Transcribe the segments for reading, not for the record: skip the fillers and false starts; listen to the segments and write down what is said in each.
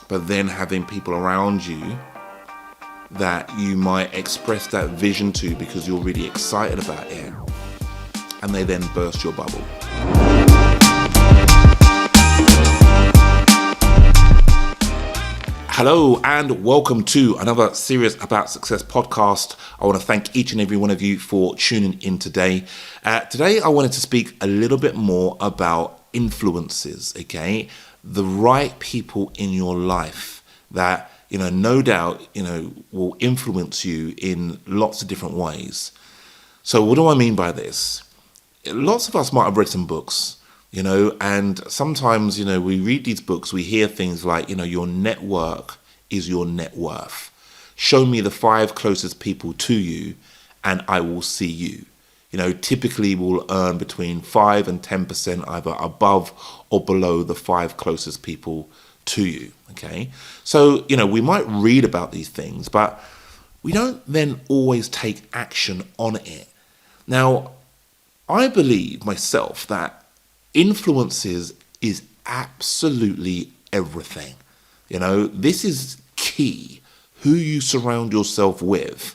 but then having people around you that you might express that vision to because you're really excited about it, and they then burst your bubble. Hello and welcome to another Serious About Success podcast. I want to thank each and every one of you for tuning in today. Today I wanted to speak a little bit more about influences, okay? The right people in your life that, no doubt, will influence you in lots of different ways. So what do I mean by this? Lots of us might have read some books, and sometimes, we read these books, we hear things like, your network is your net worth. Show me the 5 closest people to you and I will see you. Typically we'll earn between 5 and 10% either above or below the 5 closest people to you, okay? So, we might read about these things, but we don't then always take action on it. Now, I believe myself that influences is absolutely everything. This is key, who you surround yourself with.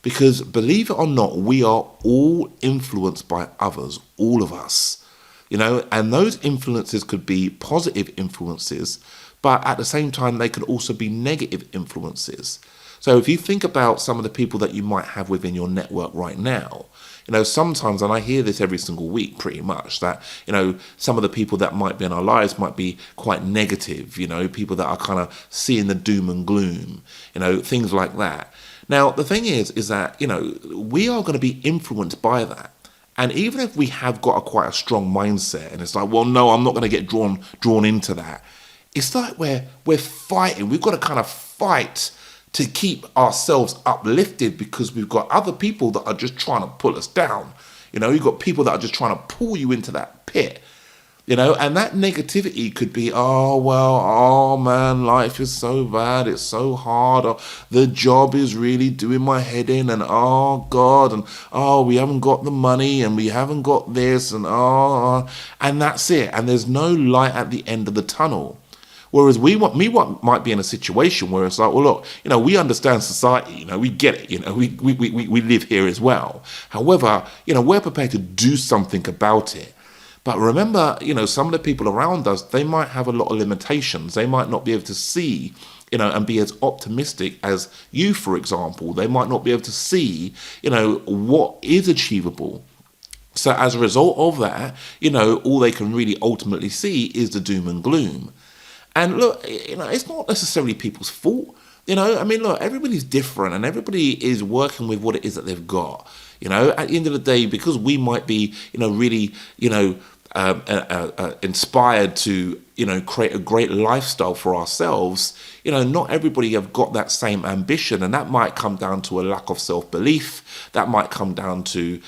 Because believe it or not, we are all influenced by others, all of us. And those influences could be positive influences, but at the same time, they could also be negative influences. So if you think about some of the people that you might have within your network right now, sometimes, and I hear this every single week pretty much, that, some of the people that might be in our lives might be quite negative, people that are kind of seeing the doom and gloom, things like that. Now, the thing is that, we are going to be influenced by that. And even if we have got quite a strong mindset and it's like, well, no, I'm not going to get drawn into that. It's like we're fighting. We've got to kind of fight to keep ourselves uplifted because we've got other people that are just trying to pull us down. You've got people that are just trying to pull you into that pit. And that negativity could be, oh man, life is so bad, it's so hard, or the job is really doing my head in, and oh God, and we haven't got the money, and we haven't got this, and and that's it. And there's no light at the end of the tunnel. Whereas we might be in a situation where it's like, well, look, we understand society, we get it, we live here as well. However, we're prepared to do something about it. But remember, some of the people around us, they might have a lot of limitations. They might not be able to see, and be as optimistic as you, for example. They might not be able to see, what is achievable. So as a result of that, all they can really ultimately see is the doom and gloom. And look, it's not necessarily people's fault. Look, everybody's different and everybody is working with what it is that they've got. At the end of the day, because we might be, really, inspired to, create a great lifestyle for ourselves, not everybody have got that same ambition. And that might come down to a lack of self-belief. That might come down to,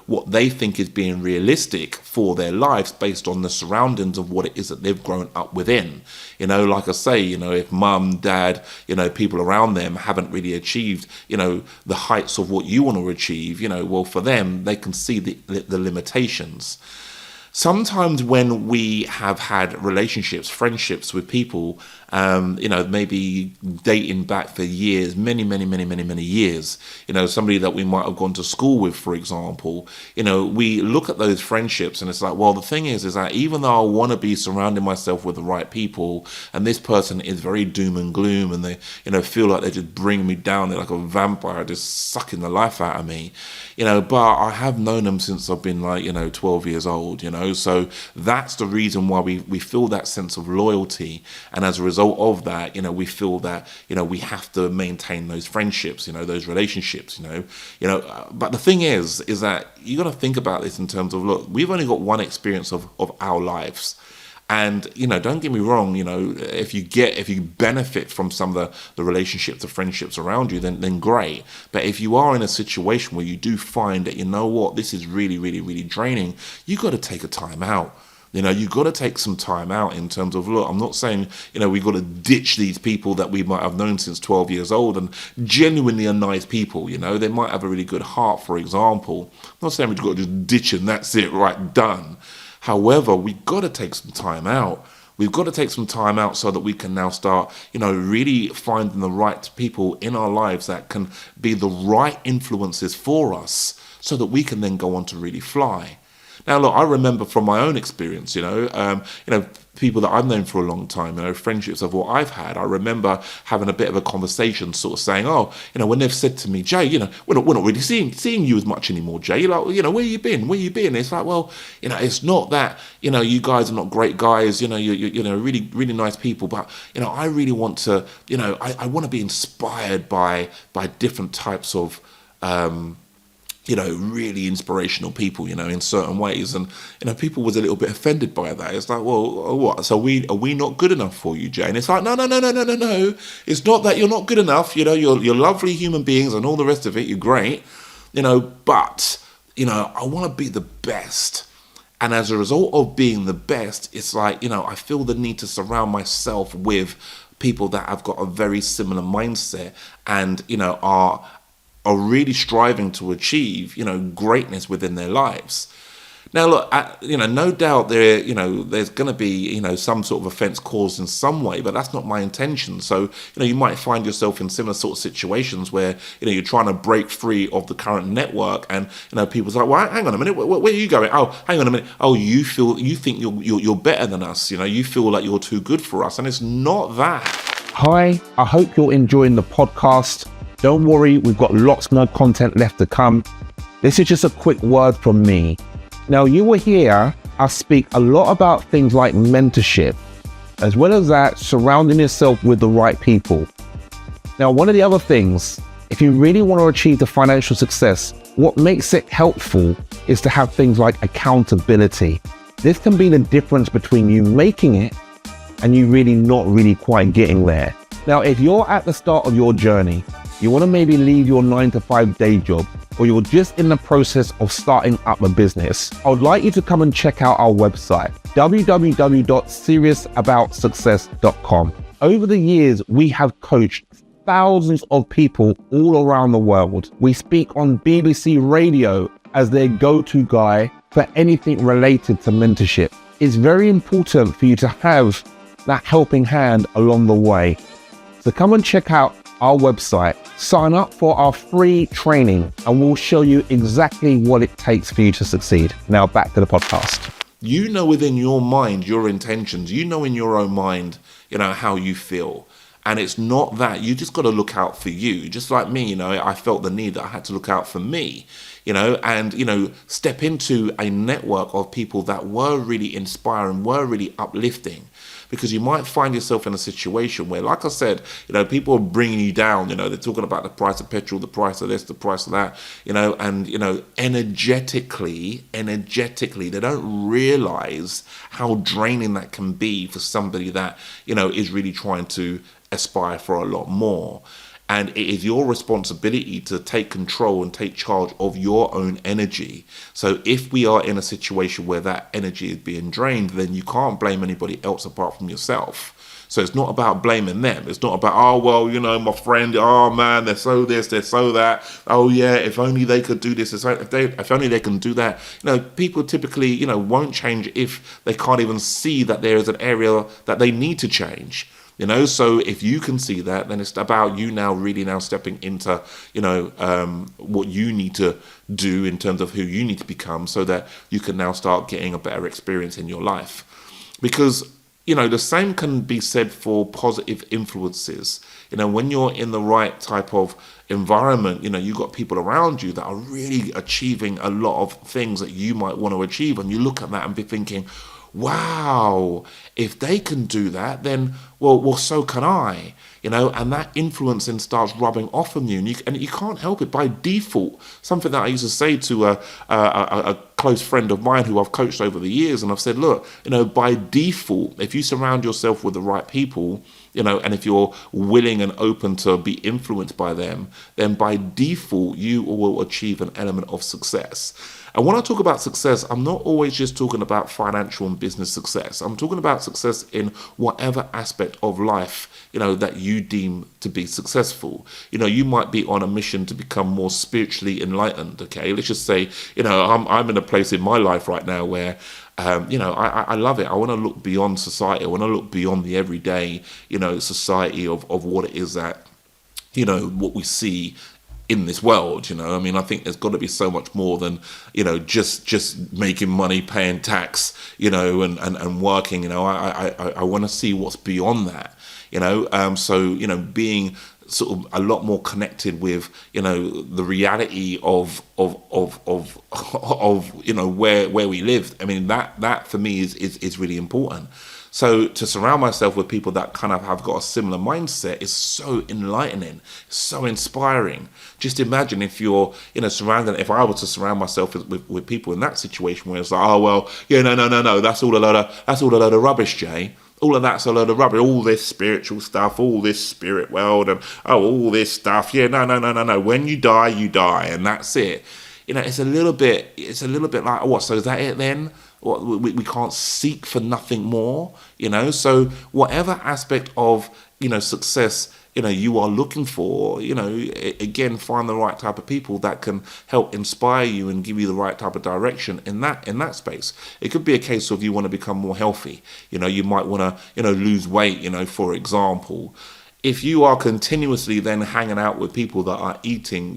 what they think is being realistic for their lives based on the surroundings of what it is that they've grown up within. Like I say, if mum, dad, people around them haven't really achieved, the heights of what you want to achieve, well, for them, they can see the limitations. Sometimes when we have had relationships, friendships with people, maybe dating back for years, many years, somebody that we might have gone to school with, for example, we look at those friendships and it's like, well, the thing is that even though I want to be surrounding myself with the right people and this person is very doom and gloom and they, feel like they just bring me down, they're like a vampire just sucking the life out of me, but I have known them since I've been like, 12 years old, so that's the reason why we feel that sense of loyalty. And as a result of that, we feel that, we have to maintain those friendships, those relationships, but the thing is that you got to think about this in terms of, look, we've only got one experience of our lives. And, don't get me wrong, if you benefit from some of the relationships, the friendships around you, then great. But if you are in a situation where you do find that, this is really, really, really draining, you got to take a time out. You've got to take some time out in terms of, look, I'm not saying, we've got to ditch these people that we might have known since 12 years old and genuinely are nice people, they might have a really good heart, for example. I'm not saying we've got to just ditch and that's it, right, done. However, we've got to take some time out. We've got to take some time out so that we can now start, really finding the right people in our lives that can be the right influences for us so that we can then go on to really fly. Now, look, I remember from my own experience, people that I've known for a long time, friendships of what I've had. I remember having a bit of a conversation, sort of saying, when they've said to me, Jay, we're not really seeing you as much anymore, Jay. You're like, where you been? Where you been? It's like, well, it's not that, you guys are not great guys, you're really, really nice people, but, I really want to, I want to be inspired by different types of, really inspirational people, in certain ways. And, people was a little bit offended by that. It's like, well, what? So are we not good enough for you, Jay? And it's like, no. It's not that you're not good enough. You're lovely human beings and all the rest of it. You're great, but, I want to be the best. And as a result of being the best, it's like, I feel the need to surround myself with people that have got a very similar mindset and, are really striving to achieve, greatness within their lives. Now, look, no doubt there's going to be, some sort of offense caused in some way, but that's not my intention. So, you might find yourself in similar sort of situations where, you're trying to break free of the current network and, people's like, well, hang on a minute, where are you going? Oh, hang on a minute. Oh, you think you're better than us. You feel like you're too good for us. And it's not that. Hi, I hope you're enjoying the podcast. Don't worry, we've got lots more content left to come. This is just a quick word from me. Now, you will hear us speak a lot about things like mentorship, as well as that, surrounding yourself with the right people. Now, one of the other things, if you really want to achieve the financial success, what makes it helpful is to have things like accountability. This can be the difference between you making it and you really not really quite getting there. Now, if you're at the start of your journey, you want to maybe leave your 9-to-5 day job, or you're just in the process of starting up a business, I would like you to come and check out our website, www.seriousaboutssuccess.com. Over the years, we have coached thousands of people all around the world. We speak on BBC Radio as their go-to guy for anything related to mentorship. It's very important for you to have that helping hand along the way. So come and check out our website, sign up for our free training, and we'll show you exactly what it takes for you to succeed. Now back to the podcast. Within your mind, your intentions, in your own mind, how you feel. And it's not that. You just got to look out for you. Just like me, I felt the need that I had to look out for me, and, step into a network of people that were really inspiring, were really uplifting. Because you might find yourself in a situation where, like I said, people are bringing you down. They're talking about the price of petrol, the price of this, the price of that, and, energetically, they don't realize how draining that can be for somebody that, is really trying to aspire for a lot more. And it is your responsibility to take control and take charge of your own energy. So if we are in a situation where that energy is being drained, then you can't blame anybody else apart from yourself. So it's not about blaming them. It's not about, my friend, oh man, they're so this, they're so that. Oh yeah, if only they could do this, if only they can do that. People typically, won't change if they can't even see that there is an area that they need to change. So if you can see that, then it's about you really stepping into, what you need to do in terms of who you need to become so that you can now start getting a better experience in your life. Because, the same can be said for positive influences. When you're in the right type of environment, you've got people around you that are really achieving a lot of things that you might want to achieve. And you look at that and be thinking, wow, if they can do that, then, well, so can I, and that influence then starts rubbing off on you, and you can't help it by default. Something that I used to say to a close friend of mine who I've coached over the years, and I've said, look, by default, if you surround yourself with the right people, and if you're willing and open to be influenced by them, then by default, you will achieve an element of success. And when I talk about success, I'm not always just talking about financial and business success. I'm talking about success in whatever aspect of life, that you deem to be successful. You might be on a mission to become more spiritually enlightened, okay? Let's just say, I'm in a place in my life right now where I love it. I want to look beyond society. I want to look beyond the everyday, society of what it is that, what we see in this world. I mean, I think there's got to be so much more than, just making money, paying tax, and working. I want to see what's beyond that. So being sort of a lot more connected with the reality of where we live. I mean, that for me is really important. So to surround myself with people that kind of have got a similar mindset is so enlightening, so inspiring. Just imagine if you're, surrounded. If I were to surround myself with people in that situation where it's like, oh well, no, that's all a load of rubbish, Jay. All of that's a load of rubbish. All this spiritual stuff, all this spirit world, and all this stuff. Yeah, no. When you die, and that's it. It's a little bit like, what? So is that it then? What, we can't seek for nothing more, So whatever aspect of success you are looking for, again, find the right type of people that can help inspire you and give you the right type of direction in that space. It could be a case of you want to become more healthy. You might want to lose weight. For example. If you are continuously then hanging out with people that are eating,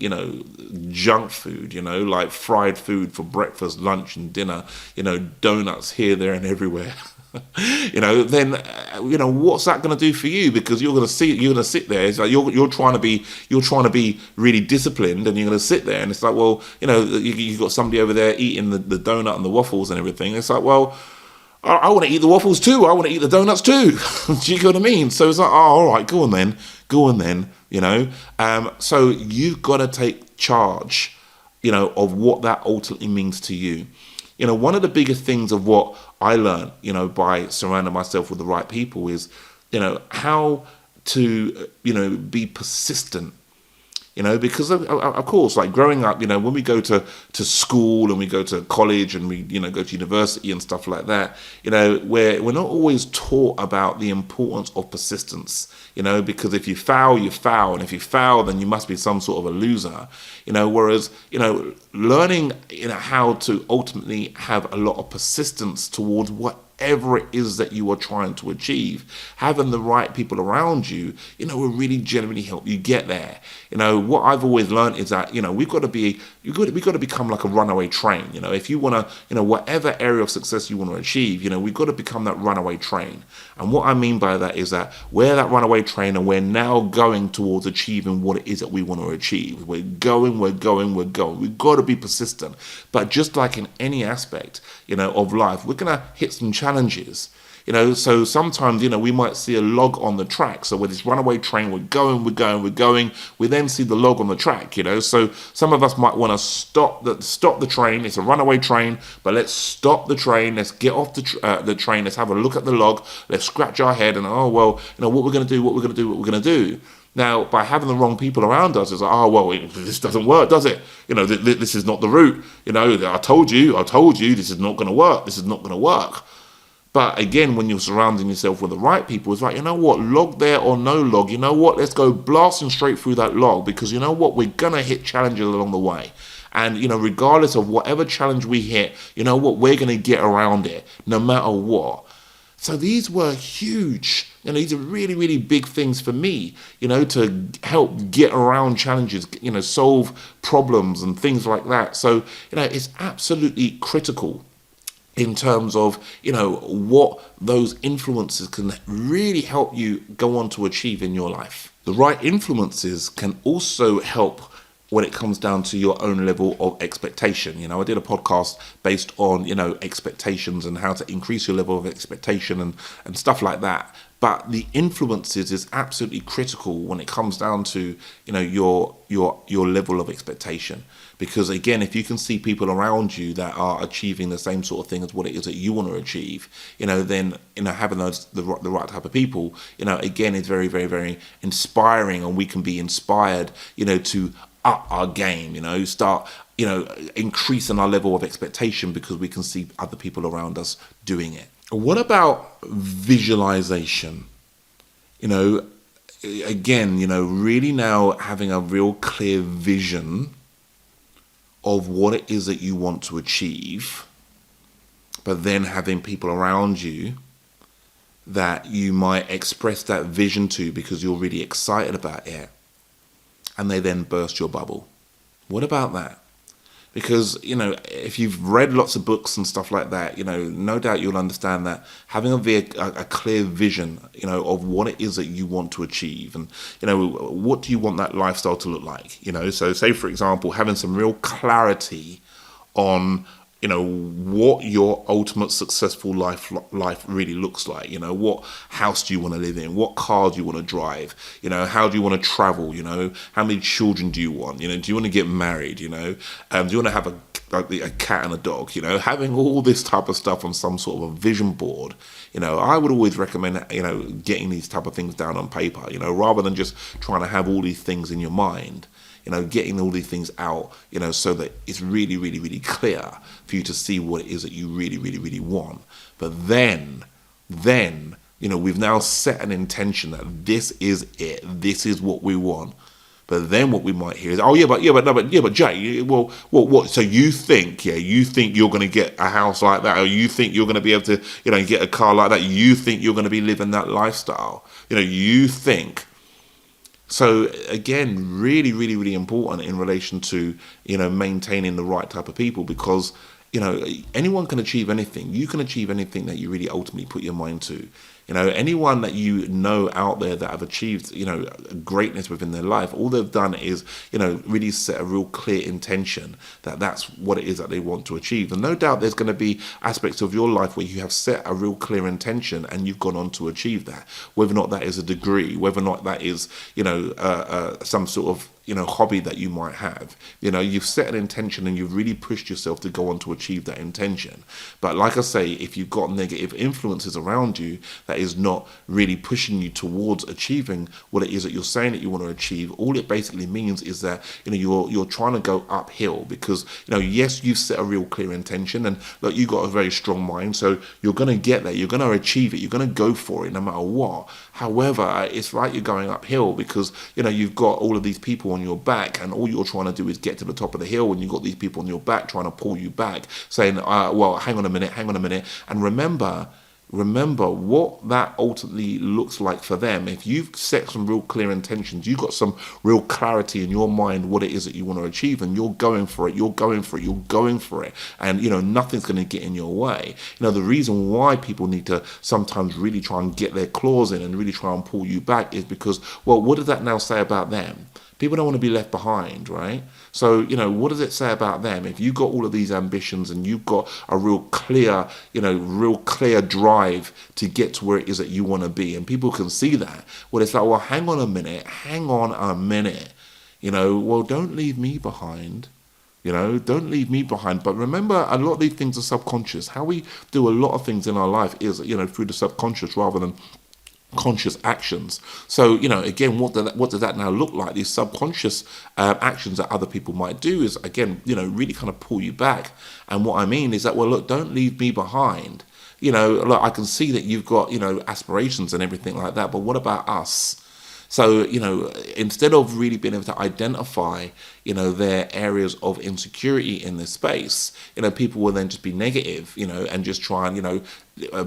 junk food, like fried food for breakfast, lunch and dinner, donuts here, there and everywhere, then, what's that going to do for you? Because you're going to sit there. It's like you're trying to be really disciplined, and you're going to sit there and it's like, well, you've got somebody over there eating the donut and the waffles and everything. It's like, well, I want to eat the waffles too. I want to eat the donuts too. Do you know what I mean? So it's like, oh, all right, go on then. So you've got to take charge, of what that ultimately means to you. One of the biggest things of what I learned, by surrounding myself with the right people is, how to, be persistent. Because of course, like growing up, when we go to school and we go to college and we, go to university and stuff like that, we're not always taught about the importance of persistence, because if you fail, you fail. And if you fail, then you must be some sort of a loser, whereas, learning, how to ultimately have a lot of persistence towards whatever it is that you are trying to achieve, having the right people around you, will really genuinely help you get there. What I've always learned is that, we've got to become like a runaway train. If you want to, whatever area of success you want to achieve, we've got to become that runaway train. And what I mean by that is that we're that runaway train and we're now going towards achieving what it is that we want to achieve. We're going. We've got to be persistent. But just like in any aspect, of life, we're going to hit some challenges. So sometimes, we might see a log on the track. So with this runaway train, we're going. We then see the log on the track, So some of us might want to stop the train. It's a runaway train, but let's stop the train. Let's get off the train. Let's have a look at the log. Let's scratch our head and, what we're going to do. Now, by having the wrong people around us, it's like, this doesn't work, does it? This is not the route. I told you, this is not going to work. But again, when you're surrounding yourself with the right people, it's like, log there or no log, let's go blasting straight through that log, because we're going to hit challenges along the way. And, regardless of whatever challenge we hit, we're going to get around it, no matter what. So these were huge. These are really, really big things for me, to help get around challenges, solve problems and things like that. So, it's absolutely critical in terms of, what those influences can really help you go on to achieve in your life. The right influences can also help when it comes down to your own level of expectation. I did a podcast based on, expectations and how to increase your level of expectation and stuff like that. But the influences is absolutely critical when it comes down to, your level of expectation. Because again, if you can see people around you that are achieving the same sort of thing as what it is that you want to achieve, then, having the right type of people, again, is very, very, very inspiring, and we can be inspired, to up our game, start, increasing our level of expectation because we can see other people around us doing it. What about visualization? Again, really now having a real clear vision of what it is that you want to achieve, but then having people around you that you might express that vision to because you're really excited about it, and they then burst your bubble. What about that? Because, if you've read lots of books and stuff like that, no doubt you'll understand that having a clear vision, of what it is that you want to achieve, and, what do you want that lifestyle to look like? So say, for example, having some real clarity on, what your ultimate successful life really looks like. What house do you want to live in? What car do you want to drive? How do you want to travel? How many children do you want? Do you want to get married? Do you want to have a cat and a dog? Having all this type of stuff on some sort of a vision board. I would always recommend, getting these type of things down on paper, rather than just trying to have all these things in your mind. Getting all these things out, so that it's really, really, really clear for you to see what it is that you really, really, really want. But then, we've now set an intention that this is it. This is what we want. But then what we might hear is, but Jay, well, what? So you think you're going to get a house like that, or you think you're going to be able to, get a car like that? You think you're going to be living that lifestyle? You think. So again, really, really, really important in relation to, maintaining the right type of people, because, anyone can achieve anything. You can achieve anything that you really ultimately put your mind to. Anyone that out there that have achieved, greatness within their life, all they've done is, really set a real clear intention that that's what it is that they want to achieve. And no doubt there's going to be aspects of your life where you have set a real clear intention and you've gone on to achieve that, whether or not that is a degree, whether or not that is, some sort of, hobby that you might have. You've set an intention and you've really pushed yourself to go on to achieve that intention. But like I say, if you've got negative influences around you that is not really pushing you towards achieving what it is that you're saying that you want to achieve, all it basically means is that, you're trying to go uphill because, yes, you've set a real clear intention, and look, you've got a very strong mind, so you're going to get there, you're going to achieve it, you're going to go for it no matter what. However, it's like you're going uphill because, you've got all of these people on your back, and all you're trying to do is get to the top of the hill, and you've got these people on your back trying to pull you back, saying, well, hang on a minute. And remember what that ultimately looks like for them. If you've set some real clear intentions, you've got some real clarity in your mind what it is that you want to achieve, and you're going for it, and nothing's going to get in your way. The reason why people need to sometimes really try and get their claws in and really try and pull you back is because, well, what does that now say about them? People don't want to be left behind, right? So, what does it say about them? If you've got all of these ambitions and you've got a real clear drive to get to where it is that you want to be, and people can see that, well, it's like, well, hang on a minute. Well, don't leave me behind. Don't leave me behind. But remember, a lot of these things are subconscious. How we do a lot of things in our life is, through the subconscious rather than conscious actions. So, again, what does that now look like? These subconscious actions that other people might do is, again, really kind of pull you back. And what I mean is that, well, look, don't leave me behind. Look, I can see that you've got, aspirations and everything like that, but what about us? So, instead of really being able to identify, their areas of insecurity in this space, people will then just be negative, and just try and,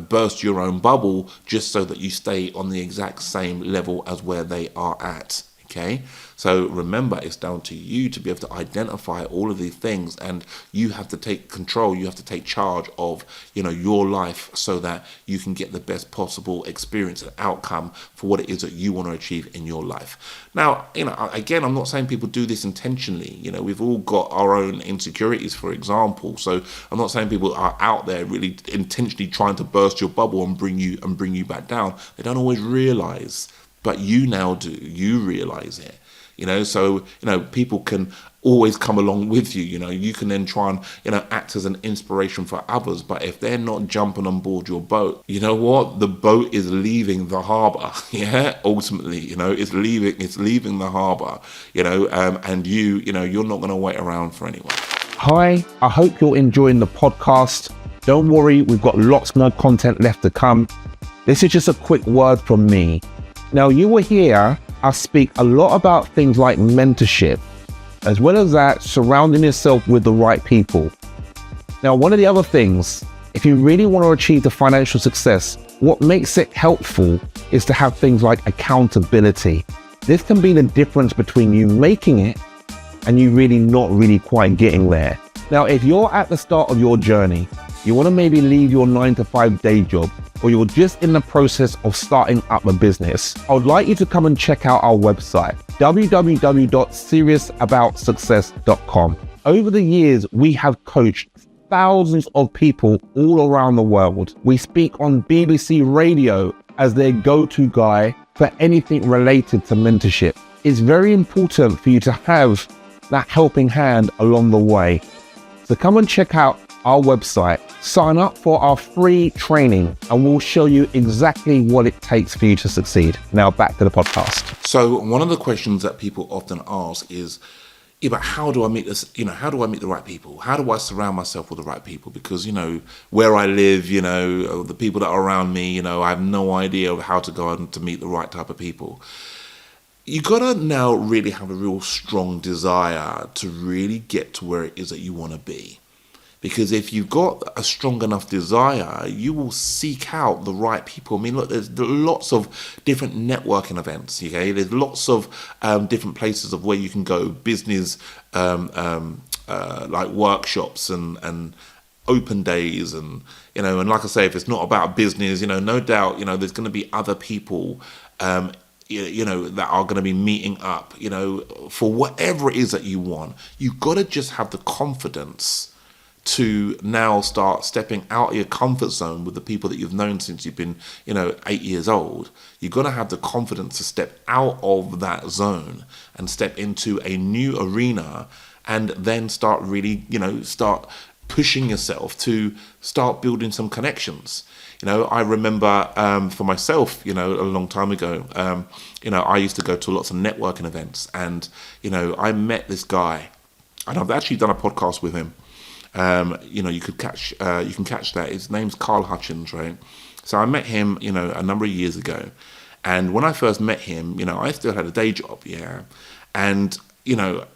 burst your own bubble just so that you stay on the exact same level as where they are at. Okay, so remember, it's down to you to be able to identify all of these things, and you have to take control. You have to take charge of, your life so that you can get the best possible experience and outcome for what it is that you want to achieve in your life. Now, again, I'm not saying people do this intentionally. We've all got our own insecurities, for example. So I'm not saying people are out there really intentionally trying to burst your bubble and bring you back down. They don't always realize. But you now do. You realize it. So, people can always come along with you. You can then try and, act as an inspiration for others. But if they're not jumping on board your boat, you know what? The boat is leaving the harbour. Yeah, ultimately, it's leaving the harbour, and you're not going to wait around for anyone. Hi, I hope you're enjoying the podcast. Don't worry, we've got lots more content left to come. This is just a quick word from me. Now, you will hear us speak a lot about things like mentorship, as well as that, surrounding yourself with the right people. Now, one of the other things If you really want to achieve the financial success, what makes it helpful is to have things like accountability. This can be the difference between you making it and you really not really quite getting there. Now, if you're at the start of your journey, you want to maybe leave your 9-to-5 day job, or you're just in the process of starting up a business, I would like you to come and check out our website, www.seriousaboutssuccess.com. Over the years, we have coached thousands of people all around the world. We speak on BBC Radio as their go-to guy for anything related to mentorship. It's very important for you to have that helping hand along the way. So come and check out our website, sign up for our free training, and we'll show you exactly what it takes for you to succeed. Now back to the podcast. So one of the questions that people often ask is, yeah, but how do I meet this? How do I meet the right people? How do I surround myself with the right people? Because, where I live, the people that are around me, I have no idea of how to go out to meet the right type of people. You gotta now really have a real strong desire to really get to where it is that you want to be. Because if you've got a strong enough desire, you will seek out the right people. I mean, look, there's lots of different networking events, okay? There's lots of different places of where you can go, business, like workshops and open days. And and like I say, if it's not about business, no doubt, there's going to be other people, that are going to be meeting up, for whatever it is that you want. You've got to just have the confidence to now start stepping out of your comfort zone with the people that you've known since you've been, 8 years old. You've got to have the confidence to step out of that zone and step into a new arena, and then start really, start pushing yourself to start building some connections. I remember for myself, a long time ago, I used to go to lots of networking events, and, I met this guy, and I've actually done a podcast with him. You can catch that. His name's Carl Hutchins, right? So I met him, a number of years ago. And when I first met him, I still had a day job, yeah. And,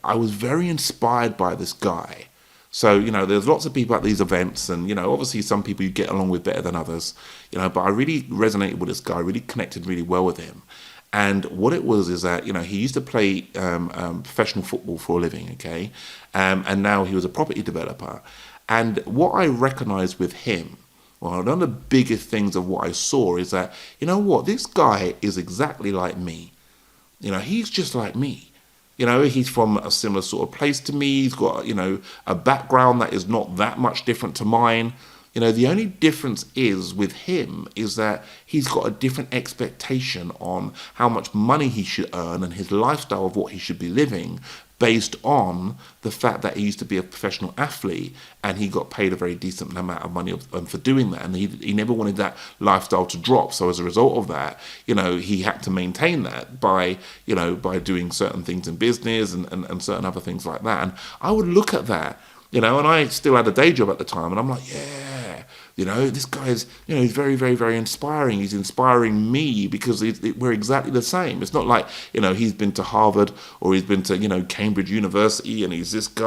I was very inspired by this guy. So, there's lots of people at these events, and, obviously some people you get along with better than others, but I really resonated with this guy, really connected really well with him. And what it was is that, he used to play professional football for a living, okay? And now he was a property developer. And what I recognized with him, well, one of the biggest things of what I saw is that, this guy is exactly like me. He's just like me. He's from a similar sort of place to me. He's got, a background that is not that much different to mine. The only difference is with him is that he's got a different expectation on how much money he should earn and his lifestyle of what he should be living, based on the fact that he used to be a professional athlete and he got paid a very decent amount of money for doing that. And he never wanted that lifestyle to drop. So as a result of that, he had to maintain that by doing certain things in business and certain other things like that. And I would look at that, and I still had a day job at the time, and I'm like, yeah, this guy's, he's very, very, very inspiring. He's inspiring me because we're exactly the same. It's not like, he's been to Harvard or he's been to, Cambridge University and he's this he's he's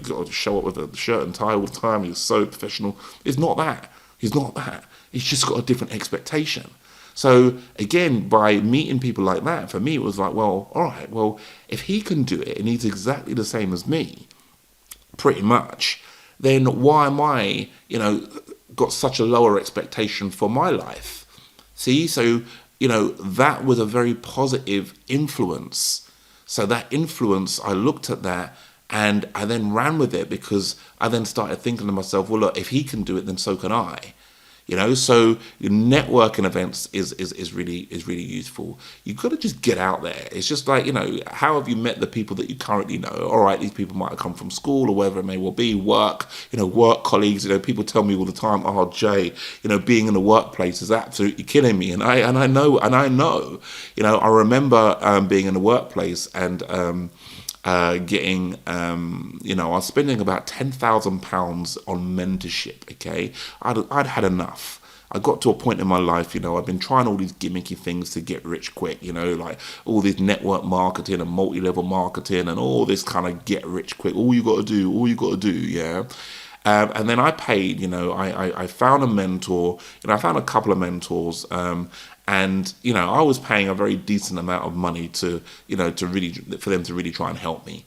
got to show up with a shirt and tie all the time. He's so professional. It's not that. He's not that. He's just got a different expectation. So again, by meeting people like that, for me, it was like, well, all right, well, if he can do it and he's exactly the same as me, pretty much, then why am I, got such a lower expectation for my life? See, so, that was a very positive influence. So that influence, I looked at that and I then ran with it, because I then started thinking to myself, well, look, if he can do it, then so can I. So networking events is really useful. You've got to just get out there. It's just like, how have you met the people that you currently know? All right, these people might have come from school or wherever it may well be, work colleagues. People tell me all the time, oh, Jay, being in the workplace is absolutely killing me. And I know. I remember being in the workplace and getting, I was spending about £10,000 on mentorship, okay? I'd had enough. I got to a point in my life, I've been trying all these gimmicky things to get rich quick, like all this network marketing and multi-level marketing and all this kind of get rich quick. All you got to do, yeah? And then I paid, I found a mentor, I found a couple of mentors, and, I was paying a very decent amount of money to for them to really try and help me.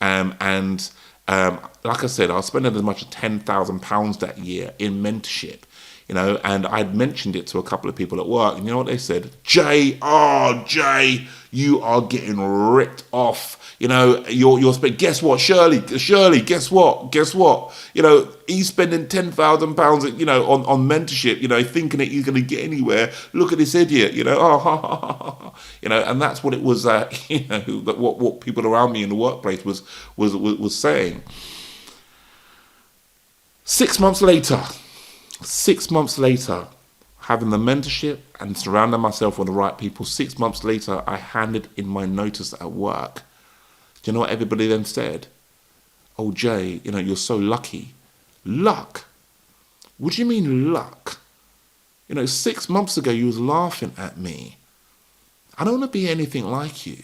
And like I said, I was spending as much as £10,000 that year in mentorship, and I'd mentioned it to a couple of people at work, and you know what they said? Jay, you are getting ripped off. You're spending. Guess what, Shirley? Guess what? He's spending £10,000, on mentorship. Thinking that he's going to get anywhere. Look at this idiot. And that's what it was. What people around me in the workplace was saying. 6 months later, having the mentorship and surrounding myself with the right people, 6 months later, I handed in my notice at work. Do you know what everybody then said? Oh, Jay, you're so lucky. Luck? What do you mean luck? 6 months ago, you was laughing at me. I don't want to be anything like you.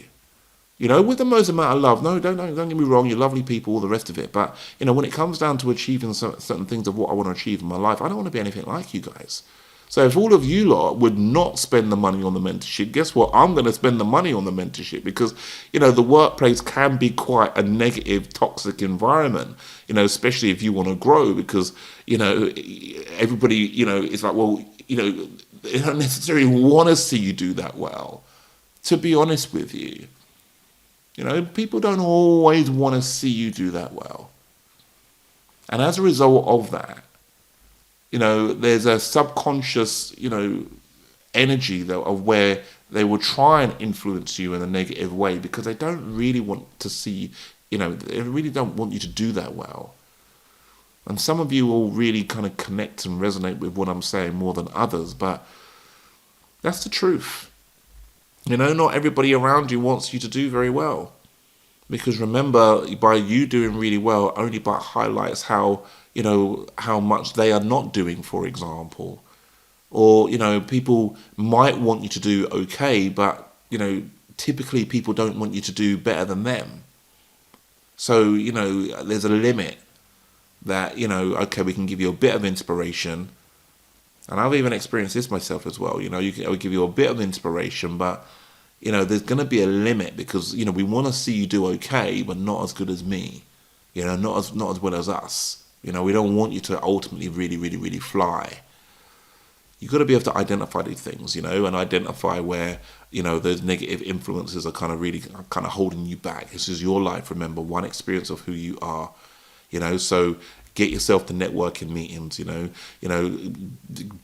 With the most amount of love. No, don't get me wrong. You're lovely people, all the rest of it. But, when it comes down to achieving certain things of what I want to achieve in my life, I don't want to be anything like you guys. So if all of you lot would not spend the money on the mentorship, guess what? I'm going to spend the money on the mentorship because, the workplace can be quite a negative, toxic environment, especially if you want to grow because, everybody, it's like, well, they don't necessarily want to see you do that well, to be honest with you. People don't always want to see you do that well. And as a result of that, there's a subconscious, energy though of where they will try and influence you in a negative way because they don't really want to see, they really don't want you to do that well. And some of you will really kind of connect and resonate with what I'm saying more than others, but that's the truth. Not everybody around you wants you to do very well. Because remember, by you doing really well, only but highlights how much they are not doing, for example. Or, people might want you to do okay, but, typically people don't want you to do better than them. So, there's a limit that, okay, we can give you a bit of inspiration. And I've even experienced this myself as well. I would give you a bit of inspiration, but, there's going to be a limit because, we want to see you do okay, but not as good as me. Not as well as us. We don't want you to ultimately really, really, really fly. You've got to be able to identify these things, and identify where, those negative influences are kind of holding you back. This is your life, remember, one experience of who you are, so get yourself to networking meetings,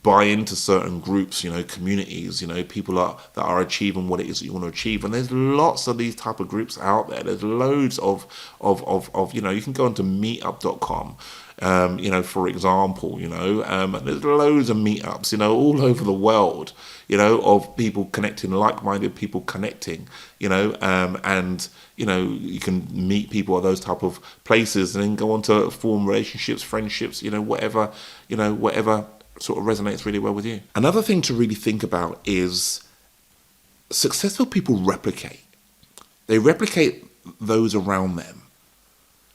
buy into certain groups, communities, people that are achieving what it is that you want to achieve. And there's lots of these type of groups out there. There's loads of you can go onto meetup.com, for example, there's loads of meetups, all over the world, of people connecting, like-minded people connecting, and, you can meet people at those type of places and then go on to form relationships, friendships, whatever sort of resonates really well with you. Another thing to really think about is successful people replicate. They replicate those around them.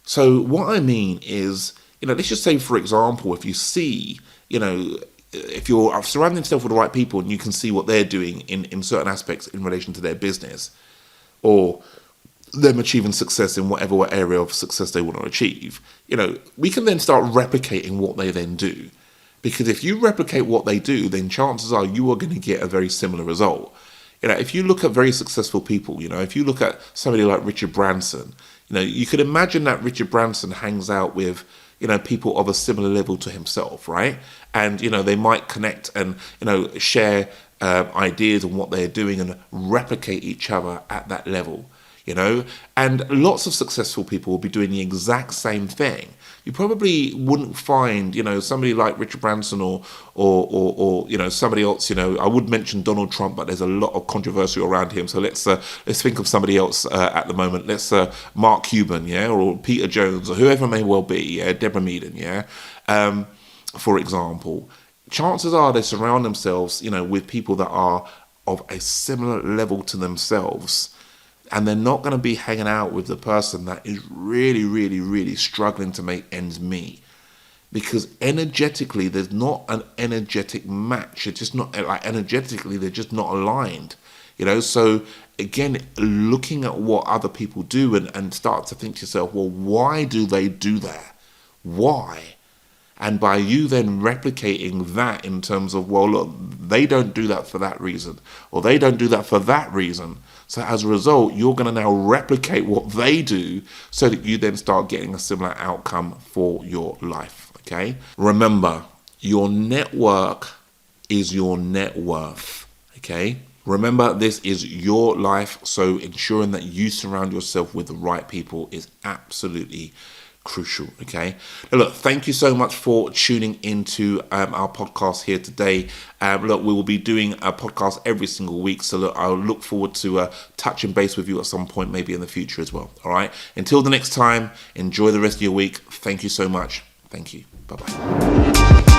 So what I mean is, let's just say, for example, if you see, if you're surrounding yourself with the right people and you can see what they're doing in certain aspects in relation to their business or them achieving success in whatever area of success they want to achieve, we can then start replicating what they then do. Because if you replicate what they do, then chances are you are going to get a very similar result. If you look at very successful people, if you look at somebody like Richard Branson, you could imagine that Richard Branson hangs out with, people of a similar level to himself, right? And, they might connect and, share ideas on what they're doing and replicate each other at that level, and lots of successful people will be doing the exact same thing. You probably wouldn't find, somebody like Richard Branson or somebody else, I would mention Donald Trump, but there's a lot of controversy around him. So let's think of somebody else at the moment. Let's Mark Cuban, or Peter Jones, or whoever it may well be, Deborah Meaden, for example. Chances are they surround themselves, with people that are of a similar level to themselves. And they're not going to be hanging out with the person that is really, really, really struggling to make ends meet. because energetically there's not an energetic match. It's just not like energetically they're just not aligned, so again, looking at what other people do and start to think to yourself, well, why do they do that? Why? And by you then replicating that in terms of, well, look, they don't do that for that reason, or they don't do that for that reason. So as a result, you're going to now replicate what they do so that you then start getting a similar outcome for your life, okay? Remember, your network is your net worth, okay? Remember, this is your life, so ensuring that you surround yourself with the right people is absolutely crucial, okay? Now, look, thank you so much for tuning into our podcast here today. Look, we will be doing a podcast every single week, so look, I'll look forward to touching base with you at some point, maybe in the future as well, all right? Until the next time, enjoy the rest of your week. Thank you so much. Thank you. Bye-bye.